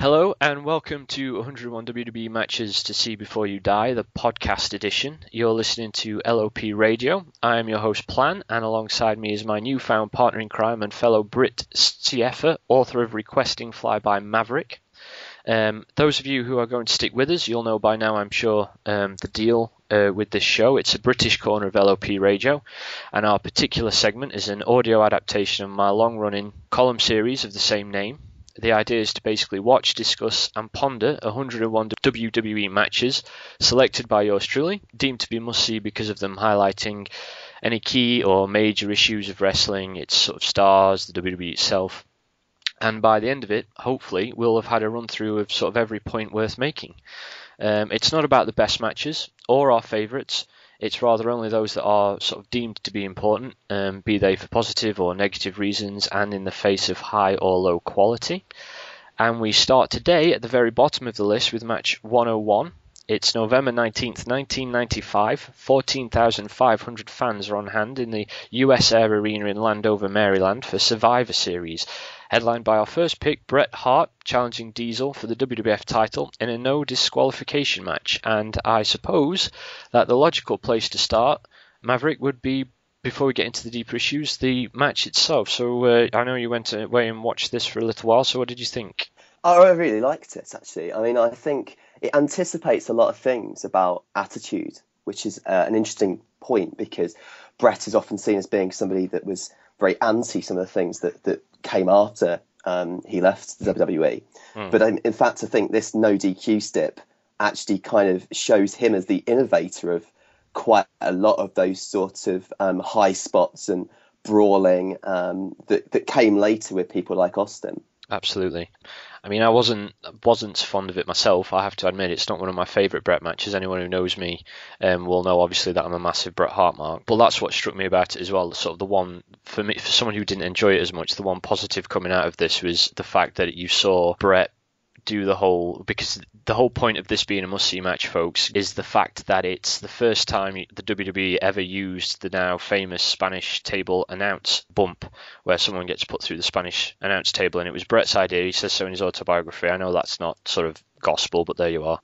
Hello and welcome to 101 WWE Matches to See Before You Die, the podcast edition. You're listening to LOP Radio. I am your host Plan, and alongside me is my newfound partner in crime and fellow Brit CFer, author of Requesting Flyby Maverick. Those of you who are going to stick with us, you'll know by now, I'm sure, the deal with this show. It's a British corner of LOP Radio, and our particular segment is an audio adaptation of my long-running column series of the same name. The idea is to basically watch, discuss and ponder 101 WWE matches selected by yours truly, deemed to be must-see because of them highlighting any key or major issues of wrestling, its sort of stars, the WWE itself. And by the end of it, hopefully, we'll have had a run-through of sort of every point worth making. It's not about the best matches or our favourites. It's rather only those that are sort of deemed to be important, be they for positive or negative reasons and in the face of high or low quality. And we start today at the very bottom of the list with match 101. It's November 19th, 1995. 14,500 fans are on hand in the US Air Arena in Landover, Maryland for Survivor Series. Headlined by our first pick, Bret Hart, challenging Diesel for the WWF title in a no disqualification match. And I suppose that the logical place to start, Maverick, would be, before we get into the deeper issues, the match itself. So I know you went away and watched this for a little while, so what did you think? Oh, I really liked it, actually. I mean, I think it anticipates a lot of things about attitude, which is an interesting point because Bret is often seen as being somebody that was very anti some of the things that came after he left the WWE. But in fact, I think this no DQ stip actually kind of shows him as the innovator of quite a lot of those sorts of high spots and brawling that came later with people like Austin. Absolutely. I mean, I wasn't fond of it myself. I have to admit, it's not one of my favourite Bret matches. Anyone who knows me will know, obviously, that I'm a massive Bret Hart mark. But that's what struck me about it as well. Sort of the one, for me, for someone who didn't enjoy it as much, the one positive coming out of this was the fact that you saw Bret do the whole, because the whole point of this being a must-see match, folks, is the fact that it's the first time the WWE ever used the now famous Spanish table announce bump, where someone gets put through the Spanish announce table, and it was Bret's idea. He says so in his autobiography. I know that's not sort of gospel, but there you are.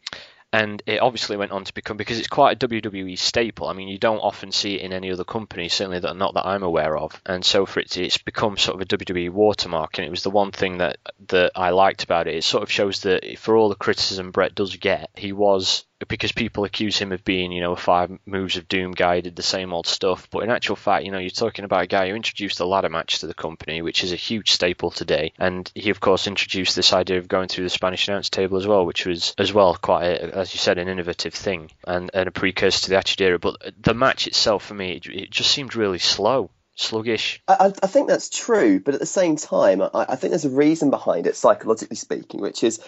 And it obviously went on to become, because it's quite a WWE staple. I mean, you don't often see it in any other company, certainly not that I'm aware of. And so for it's become sort of a WWE watermark. And it was the one thing that I liked about it. It sort of shows that for all the criticism Bret does get, he was, because people accuse him of being, a 5 moves of doom guy, did the same old stuff. But in actual fact, you're talking about a guy who introduced the ladder match to the company, which is a huge staple today. And he, of course, introduced this idea of going through the Spanish announce table as well, which was, as well, quite, as you said, an innovative thing and a precursor to the Attitude Era. But the match itself, for me, it just seemed really sluggish. I think that's true, but at the same time, I think there's a reason behind it, psychologically speaking, which is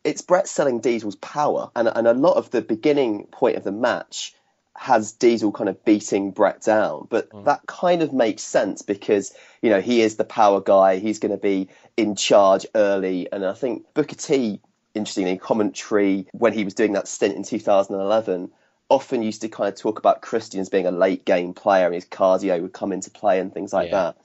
it's Bret selling Diesel's power, and a lot of the beginning point of the match has Diesel kind of beating Bret down, but that kind of makes sense because, he is the power guy, he's going to be in charge early, and I think Booker T, interestingly, in commentary, when he was doing that stint in 2011, often used to kind of talk about Christian as being a late game player and his cardio would come into play and things like that.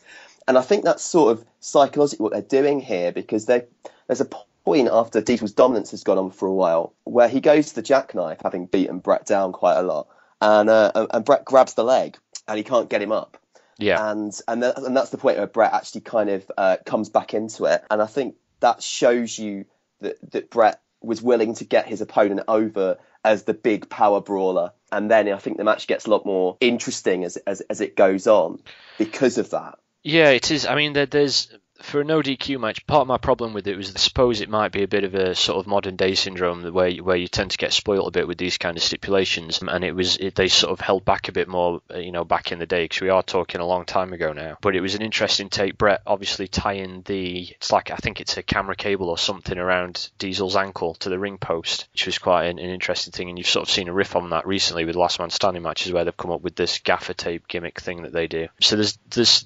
And I think that's sort of psychologically what they're doing here, because there's a point after Diesel's dominance has gone on for a while where he goes to the jackknife, having beaten Bret down quite a lot, and Bret grabs the leg and he can't get him up. Yeah. And that's the point where Bret actually kind of comes back into it. And I think that shows you that Bret was willing to get his opponent over as the big power brawler. And then I think the match gets a lot more interesting as it goes on because of that. Yeah, it is. I mean, there's, for a no DQ match, part of my problem with it was I suppose it might be a bit of a sort of modern day syndrome where you tend to get spoiled a bit with these kind of stipulations, and they sort of held back a bit more, back in the day, because we are talking a long time ago now. But it was an interesting take. Bret obviously tying it's like, I think it's a camera cable or something around Diesel's ankle to the ring post, which was quite an interesting thing. And you've sort of seen a riff on that recently with Last Man Standing matches where they've come up with this gaffer tape gimmick thing that they do. So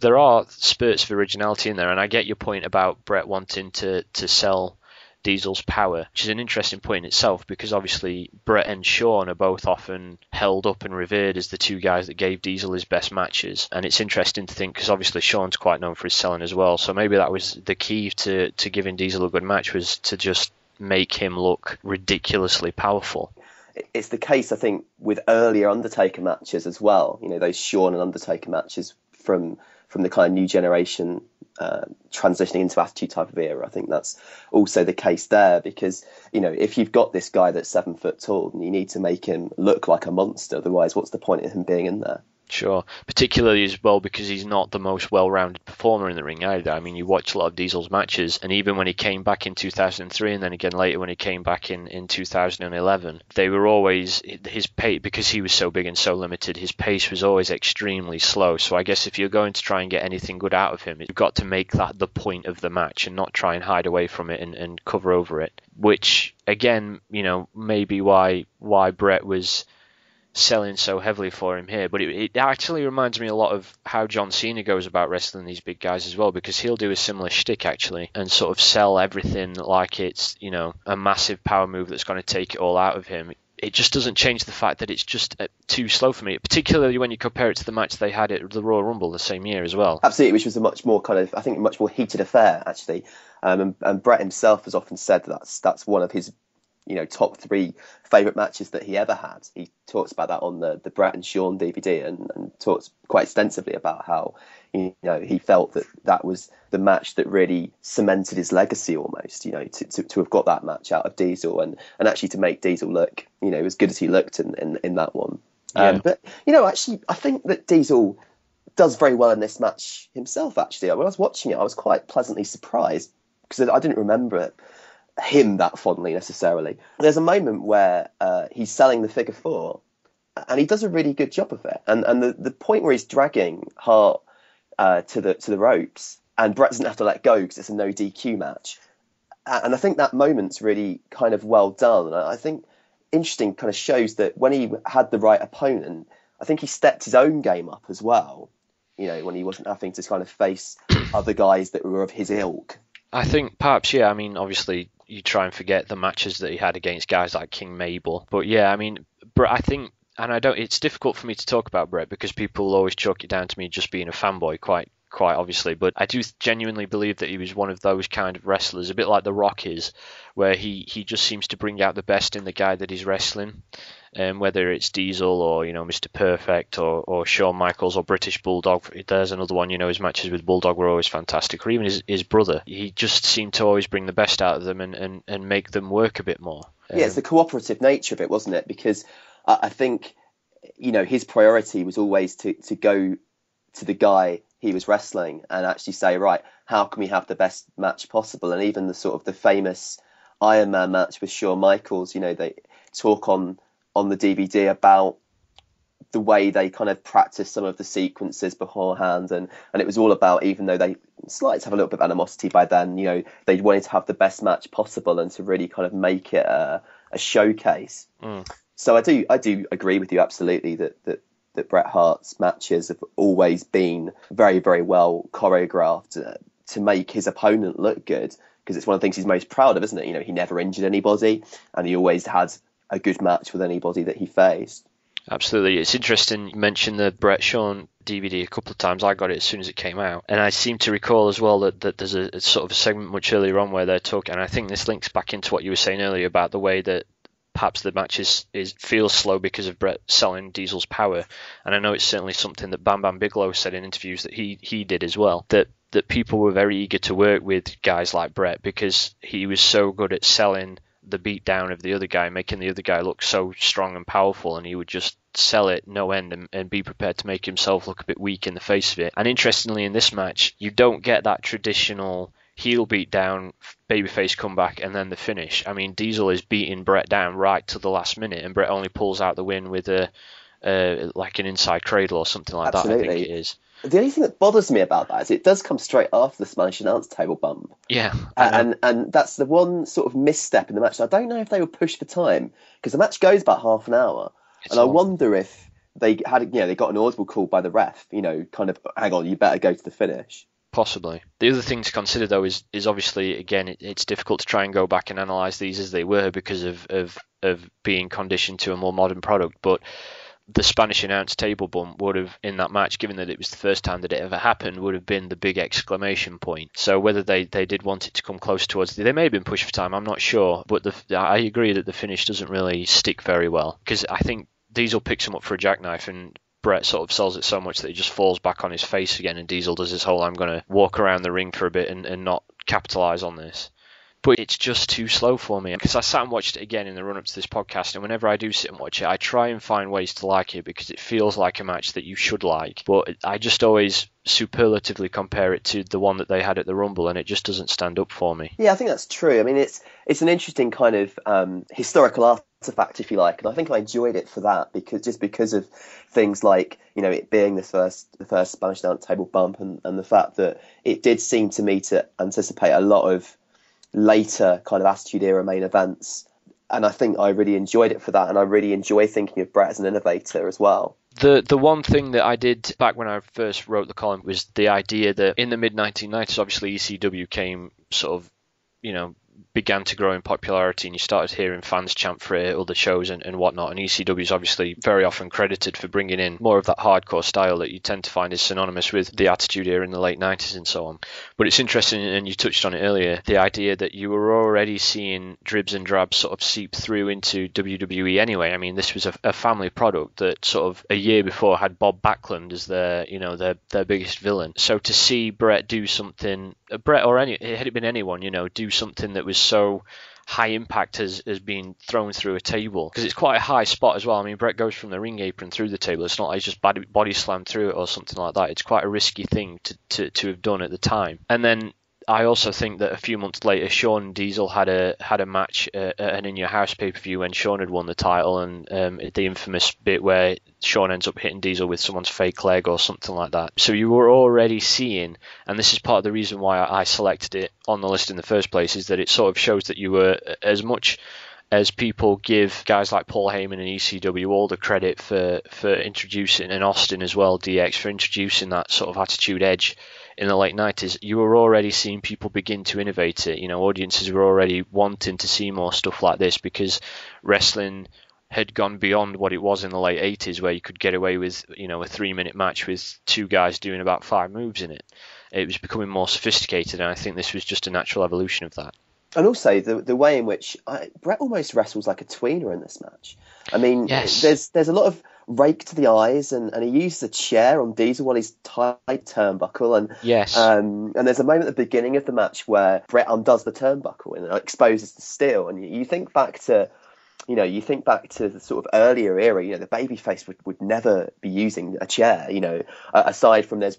there are spurts of originality in there, and I get your point about Bret wanting to sell Diesel's power, which is an interesting point in itself, because obviously Bret and Shawn are both often held up and revered as the two guys that gave Diesel his best matches. And it's interesting to think, because obviously Shawn's quite known for his selling as well, so maybe that was the key to giving Diesel a good match, was to just make him look ridiculously powerful. It's the case, I think, with earlier Undertaker matches as well. You know, those Shawn and Undertaker matches from the kind of new generation transitioning into Attitude type of era. I think that's also the case there, because, you know, if you've got this guy that's 7 foot tall, then you need to make him look like a monster. Otherwise, what's the point of him being in there? Sure, particularly as well because he's not the most well-rounded performer in the ring either. I mean, you watch a lot of Diesel's matches, and even when he came back in 2003 and then again later when he came back in 2011, they were always, his pace, because he was so big and so limited, his pace was always extremely slow. So I guess if you're going to try and get anything good out of him, you've got to make that the point of the match and not try and hide away from it and cover over it, which, again, you know, maybe why Bret was selling so heavily for him here. But it actually reminds me a lot of how John Cena goes about wrestling these big guys as well, because he'll do a similar shtick actually and sort of sell everything like it's, you know, a massive power move that's going to take it all out of him. It just doesn't change the fact that it's just too slow for me, particularly when you compare it to the match they had at the Royal Rumble the same year as well. Absolutely, which was a much more kind of, I think, a much more heated affair actually. And Bret himself has often said that's one of his, you know, top 3 favourite matches that he ever had. He talks about that on the Bret and Shawn DVD and talks quite extensively about how, you know, he felt that was the match that really cemented his legacy almost, you know, to have got that match out of Diesel and actually to make Diesel look, you know, as good as he looked in that one. Yeah. But, you know, actually, I think that Diesel does very well in this match himself, actually. When I was watching it, I was quite pleasantly surprised because I didn't remember him that fondly necessarily. There's a moment where he's selling the figure 4 and he does a really good job of it, and the point where he's dragging Hart to the ropes and Bret doesn't have to let go because it's a no DQ match, and I think that moment's really kind of well done, and I think interesting, kind of shows that when he had the right opponent, I think he stepped his own game up as well, you know, when he wasn't having to kind of face other guys that were of his ilk. I think perhaps, yeah, I mean, obviously you try and forget the matches that he had against guys like King Mabel. But yeah, I mean, Bret, I think, and it's difficult for me to talk about Bret because people will always chalk it down to me just being a fanboy, quite obviously. But I do genuinely believe that he was one of those kind of wrestlers, a bit like The Rock is, where he just seems to bring out the best in the guy that he's wrestling. Whether it's Diesel or, you know, Mr. Perfect or Shawn Michaels or British Bulldog, there's another one, you know, his matches with Bulldog were always fantastic, or even his brother. He just seemed to always bring the best out of them and make them work a bit more. Yeah, it's the cooperative nature of it, wasn't it? Because I think, you know, his priority was always to go to the guy he was wrestling and actually say, right, how can we have the best match possible? And even the sort of the famous Iron Man match with Shawn Michaels, you know, they talk on the DVD about the way they kind of practiced some of the sequences beforehand, and it was all about, even though they slightly have a little bit of animosity by then, you know, they wanted to have the best match possible and to really kind of make it a showcase. So I do agree with you absolutely that Bret Hart's matches have always been very, very well choreographed to make his opponent look good, because it's one of the things he's most proud of, isn't it? You know, he never injured anybody and he always had a good match with anybody that he faced. Absolutely. It's interesting you mentioned the Bret Shawn DVD a couple of times. I got it as soon as it came out. And I seem to recall as well that there's a sort of a segment much earlier on where they're talking, and I think this links back into what you were saying earlier about the way that perhaps the match feels slow because of Bret selling Diesel's power. And I know it's certainly something that Bam Bam Bigelow said in interviews that he did as well, that people were very eager to work with guys like Bret because he was so good at selling the beat down of the other guy, making the other guy look so strong and powerful, and he would just sell it no end and be prepared to make himself look a bit weak in the face of it. And interestingly, in this match, you don't get that traditional heel beat down, babyface comeback, and then the finish. I mean, Diesel is beating Bret down right to the last minute, and Bret only pulls out the win with like an inside cradle or something like Absolutely. that, I think it is. The only thing that bothers me about that is it does come straight after the Spanish announce table bump. Yeah. And that's the one sort of misstep in the match. I don't know if they were pushed for time, because the match goes about half an hour. I wonder if they had, you know, they got an audible call by the ref, you know, kind of, hang on, you better go to the finish. Possibly. The other thing to consider, though, is obviously, again, it's difficult to try and go back and analyse these as they were because of being conditioned to a more modern product. But the Spanish announce table bump would have, in that match, given that it was the first time that it ever happened, would have been the big exclamation point. So whether they did want it to come close towards they may have been pushed for time, I'm not sure, but I agree that the finish doesn't really stick very well, because I think Diesel picks him up for a jackknife and Bret sort of sells it so much that he just falls back on his face again, and Diesel does his whole I'm going to walk around the ring for a bit and not capitalise on this. But it's just too slow for me, because I sat and watched it again in the run-up to this podcast, and whenever I do sit and watch it, I try and find ways to like it, because it feels like a match that you should like. But I just always superlatively compare it to the one that they had at the Rumble, and it just doesn't stand up for me. Yeah, I think that's true. I mean, it's an interesting kind of historical artifact, if you like, and I think I enjoyed it for that, because of things like, you know, it being the first Spanish announce table bump, and the fact that it did seem to me to anticipate a lot of later kind of Attitude Era main events, and I think I really enjoyed it for that, and I really enjoy thinking of Bret as an innovator as well. The one thing that I did back when I first wrote the column was the idea that in the mid-1990s, obviously ECW came sort of, you know, began to grow in popularity, and you started hearing fans chant for it, other shows and whatnot, and ECW is obviously very often credited for bringing in more of that hardcore style that you tend to find is synonymous with the Attitude Era in the late 90s and so on. But it's interesting, and you touched on it earlier, the idea that you were already seeing dribs and drabs sort of seep through into WWE anyway. I mean, this was a family product that sort of a year before had Bob Backlund as their biggest villain. So to see Bret do something, Bret or had it been anyone, you know, do something that was so high impact as being thrown through a table, because it's quite a high spot as well. I mean, Bret goes from the ring apron through the table. It's not like he's just body slammed through it or something like that. It's quite a risky thing to have done at the time. And then I also think that a few months later, Shawn and Diesel had a match at an In Your House pay-per-view when Shawn had won the title, and the infamous bit where Shawn ends up hitting Diesel with someone's fake leg or something like that. So you were already seeing, and this is part of the reason why I selected it on the list in the first place, is that it sort of shows that you were, as much as people give guys like Paul Heyman and ECW all the credit for introducing, and Austin as well, DX, for introducing that sort of attitude edge in the late 90s, you were already seeing people begin to innovate it. You know, audiences were already wanting to see more stuff like this, because wrestling had gone beyond what it was in the late 80s, where you could get away with, you know, a 3-minute match with two guys doing about 5 moves in it. It was becoming more sophisticated, and I think this was just a natural evolution of that. And also the way in which Bret almost wrestles like a tweener in this match. I mean, yes. There's a lot of rake to the eyes, and he uses a chair on Diesel while he's tied turnbuckle, and yes, and there's a moment at the beginning of the match where Bret undoes the turnbuckle and exposes the steel, and you think back to, you know, the sort of earlier era, you know, the babyface would never be using a chair, you know, aside from there's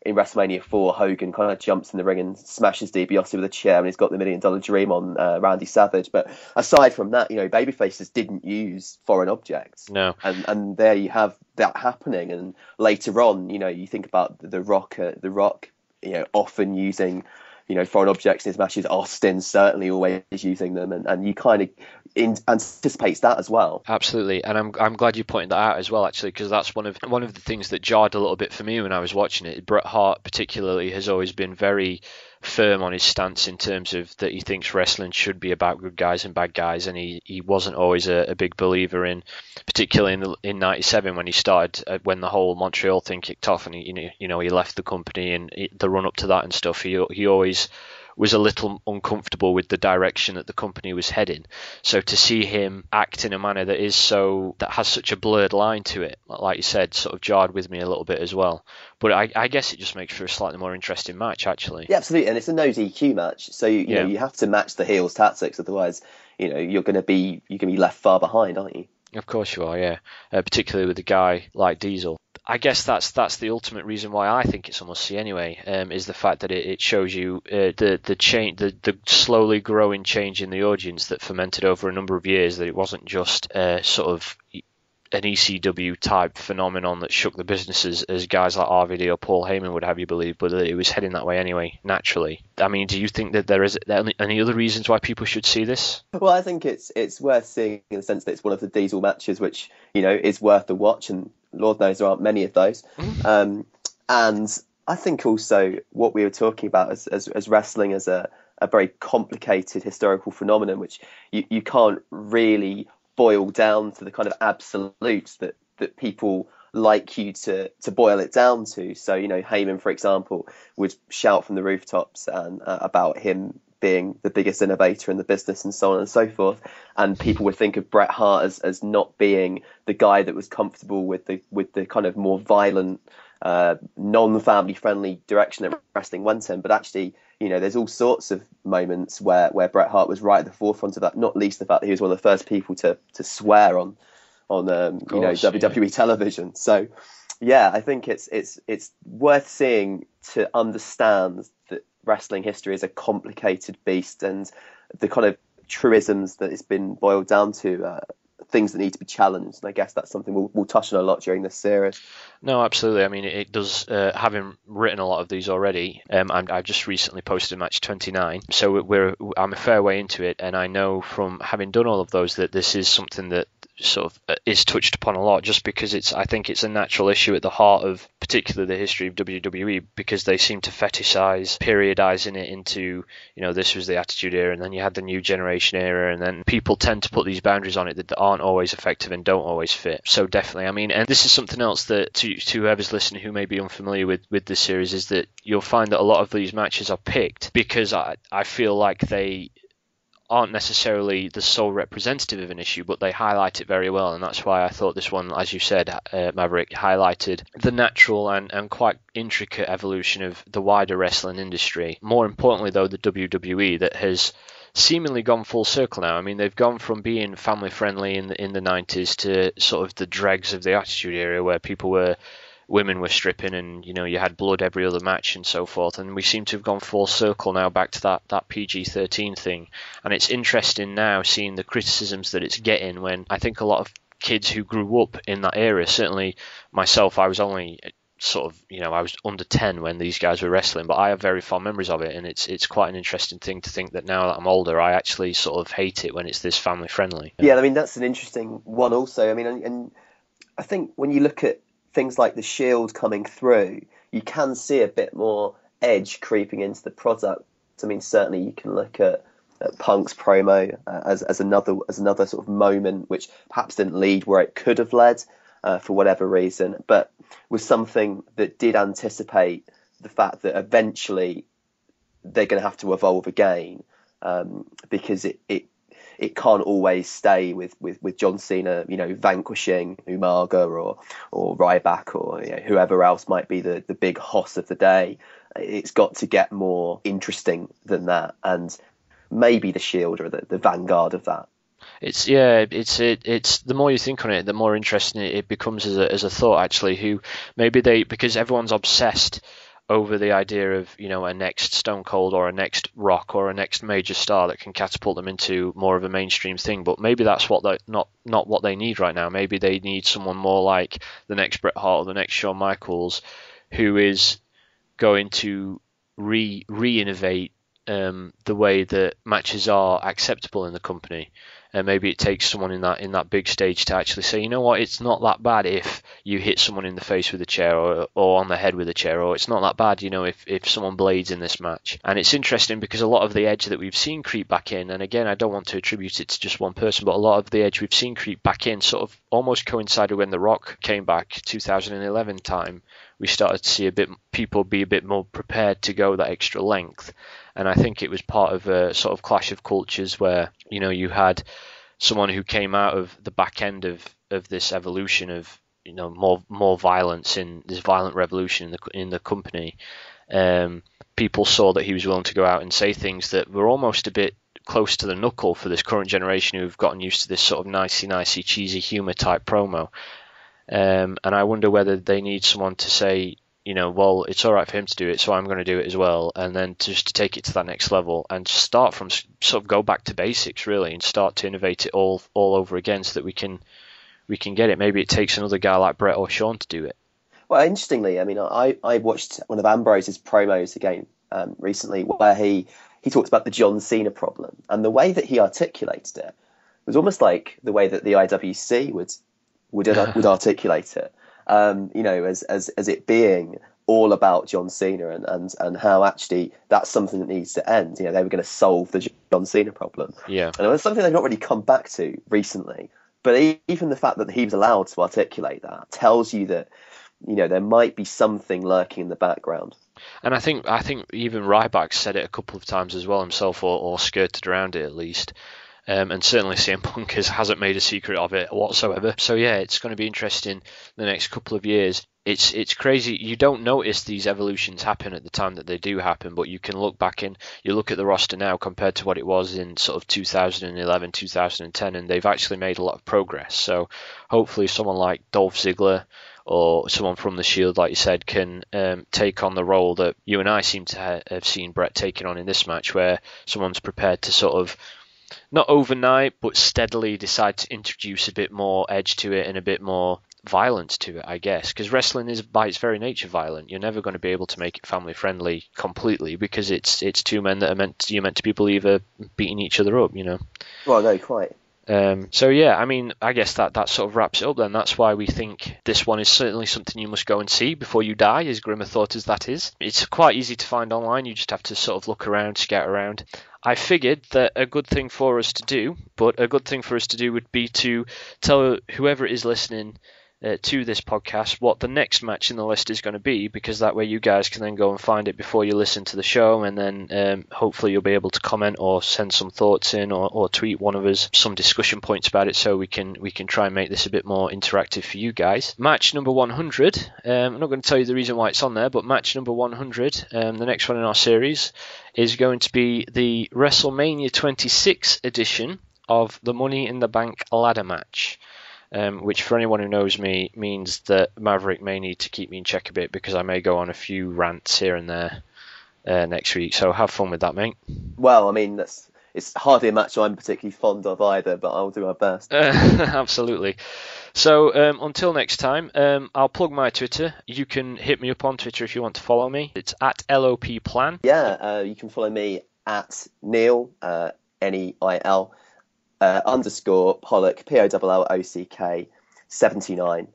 in WrestleMania 4, Hogan kind of jumps in the ring and smashes DiBiase with a chair, and he's got the $1 Million Dream on Randy Savage. But aside from that, you know, babyfaces didn't use foreign objects. No. And there you have that happening. And later on, you know, you think about the Rock, you know, often using, you know, foreign objects in his matches. Austin certainly always using them, and you kind of anticipates that as well. Absolutely, and I'm glad you pointed that out as well, actually, because that's one of the things that jarred a little bit for me when I was watching it. Bret Hart particularly has always been very firm on his stance in terms of that he thinks wrestling should be about good guys and bad guys, and he wasn't always a big believer in, particularly in '97 when he started, when the whole Montreal thing kicked off, and he left the company, and the run up to that and stuff, he always was a little uncomfortable with the direction that the company was heading. So to see him act in a manner that has such a blurred line to it, like you said, sort of jarred with me a little bit as well. But I guess it just makes for a slightly more interesting match, actually. Yeah, absolutely, and it's a no DQ match, so you know, you have to match the heels' tactics, otherwise, you know, you're going to be left far behind, aren't you? Of course you are, yeah. Particularly with a guy like Diesel. I guess that's the ultimate reason why I think it's a must-see anyway, is the fact that it shows you the change, the slowly growing change in the audience that fermented over a number of years, that it wasn't just sort of an ECW type phenomenon that shook the businesses as guys like RVD or Paul Heyman would have you believe, but that it was heading that way anyway, naturally. I mean, do you think that there is any other reasons why people should see this? Well, I think it's worth seeing in the sense that it's one of the Diesel matches which, you know, is worth the watch, and Lord knows there aren't many of those. And I think also what we were talking about as wrestling as a very complicated historical phenomenon, which you can't really boil down to the kind of absolutes that people like you to boil it down to. So, Heyman, for example, would shout from the rooftops and about him being the biggest innovator in the business and so on and so forth. And people would think of Bret Hart as not being the guy that was comfortable with the kind of more violent, non-family friendly direction that wrestling went in. But actually, there's all sorts of moments where Bret Hart was right at the forefront of that, not least the fact that he was one of the first people to swear on WWE television. So yeah, I think it's worth seeing to understand that wrestling history is a complicated beast, and the kind of truisms that it's been boiled down to things that need to be challenged. And I guess that's something we'll touch on a lot during this series. No, absolutely. I mean, it does, having written a lot of these already, I just recently posted match 29, so I'm a fair way into it, and I know from having done all of those that this is something that sort of is touched upon a lot, just because I think it's a natural issue at the heart of particularly the history of WWE, because they seem to fetishize periodizing it into, this was the Attitude Era, and then you had the New Generation Era, and then people tend to put these boundaries on it that aren't always effective and don't always fit. So definitely, I mean, and this is something else that to whoever's listening who may be unfamiliar with this series, is that you'll find that a lot of these matches are picked because I feel like they aren't necessarily the sole representative of an issue, but they highlight it very well, and that's why I thought this one, as you said, Maverick, highlighted the natural and quite intricate evolution of the wider wrestling industry. More importantly, though, the WWE, that has seemingly gone full circle now. I mean, they've gone from being family friendly in the 90s to sort of the dregs of the Attitude Era, where women were stripping and you had blood every other match and so forth, and we seem to have gone full circle now back to that PG-13 thing. And it's interesting now seeing the criticisms that it's getting, when I think a lot of kids who grew up in that era, certainly myself, I was only sort of, I was under 10 when these guys were wrestling, but I have very fond memories of it, and it's quite an interesting thing to think that now that I'm older, I actually sort of hate it when it's this family friendly. Yeah, I mean, that's an interesting one also. I mean, and I think when you look at things like the Shield coming through, you can see a bit more edge creeping into the product. I mean, certainly you can look at Punk's promo as another sort of moment which perhaps didn't lead where it could have led for whatever reason, but was something that did anticipate the fact that eventually they're going to have to evolve again, because it can't always stay with John Cena, vanquishing Umaga or Ryback or whoever else might be the big hoss of the day. It's got to get more interesting than that, and maybe the Shield are the vanguard of that. It's the more you think on it, the more interesting it becomes as a thought, actually. Who maybe because everyone's obsessed over the idea of a next Stone Cold or a next Rock or a next major star that can catapult them into more of a mainstream thing, but maybe that's not what they need right now. Maybe they need someone more like the next Bret Hart or the next Shawn Michaels, who is going to re-innovate the way that matches are acceptable in the company. And maybe it takes someone in that big stage to actually say, you know what, it's not that bad if you hit someone in the face with a chair or on the head with a chair, or it's not that bad, if someone blades in this match. And it's interesting because a lot of the edge that we've seen creep back in, and again, I don't want to attribute it to just one person, but a lot of the edge we've seen creep back in sort of almost coincided when The Rock came back, 2011 time. We started to see people be a bit more prepared to go that extra length. And I think it was part of a sort of clash of cultures where, you had someone who came out of the back end of this evolution of, more violence in this violent revolution in the company. People saw that he was willing to go out and say things that were almost a bit close to the knuckle for this current generation who've gotten used to this sort of nicey, cheesy humor type promo. And I wonder whether they need someone to say, well, it's all right for him to do it, so I'm going to do it as well, and then just to take it to that next level and start from sort of go back to basics really and start to innovate it all over again, so that we can get it. Maybe it takes another guy like Bret or Shawn to do it. Well, interestingly, I mean, I watched one of Ambrose's promos again recently, where he talks about the John Cena problem, and the way that he articulated it was almost like the way that the IWC would articulate it. As it being all about John Cena and how actually that's something that needs to end. They were going to solve the John Cena problem. Yeah. And it was something they've not really come back to recently. But even the fact that he was allowed to articulate that tells you that, there might be something lurking in the background. And I think even Ryback said it a couple of times as well himself, or skirted around it at least. And certainly CM Punk hasn't made a secret of it whatsoever. So yeah, it's going to be interesting the next couple of years. It's crazy. You don't notice these evolutions happen at the time that they do happen, but you can look back and you look at the roster now compared to what it was in sort of 2011, 2010, and they've actually made a lot of progress. So hopefully someone like Dolph Ziggler or someone from the Shield, like you said, can take on the role that you and I seem to have seen Bret taking on in this match, where someone's prepared to sort of, not overnight, but steadily decide to introduce a bit more edge to it and a bit more violence to it, I guess. Because wrestling is by its very nature violent. You're never going to be able to make it family friendly completely, because it's two men that you're meant to be believer beating each other up, Well, no, quite. So yeah, I mean, I guess that sort of wraps it up then. That's why we think this one is certainly something you must go and see before you die, as grim a thought as that is. It's quite easy to find online. You just have to sort of look around, scout around. I figured that a good thing for us to do would be to tell whoever is listening to this podcast what the next match in the list is going to be, because that way you guys can then go and find it before you listen to the show, and then hopefully you'll be able to comment or send some thoughts in, or tweet one of us some discussion points about it, so we can try and make this a bit more interactive for you guys. Match number 100, I'm not going to tell you the reason why it's on there, but match number 100, the next one in our series, is going to be the WrestleMania 26 edition of the Money in the Bank ladder match. Which, for anyone who knows me, means that Maverick may need to keep me in check a bit, because I may go on a few rants here and there next week. So have fun with that, mate. Well, I mean, it's hardly a match I'm particularly fond of either, but I'll do my best. Absolutely. So until next time, I'll plug my Twitter. You can hit me up on Twitter if you want to follow me. It's at LOPPlan. Yeah, you can follow me at Neil, Neil, _ Pollock, POLLOCK 79.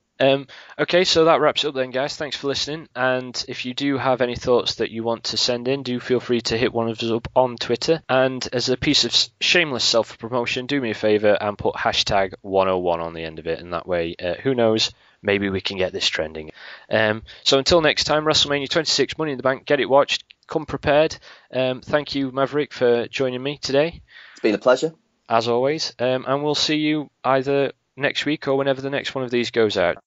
Okay, so that wraps it up then, guys. Thanks for listening. And if you do have any thoughts that you want to send in, do feel free to hit one of us up on Twitter. And as a piece of shameless self-promotion, do me a favour and put hashtag 101 on the end of it. And that way, who knows, maybe we can get this trending. So until next time, WrestleMania 26, Money in the Bank, get it watched, come prepared. Thank you, Maverick, for joining me today. It's been a pleasure. As always. And we'll see you either next week or whenever the next one of these goes out.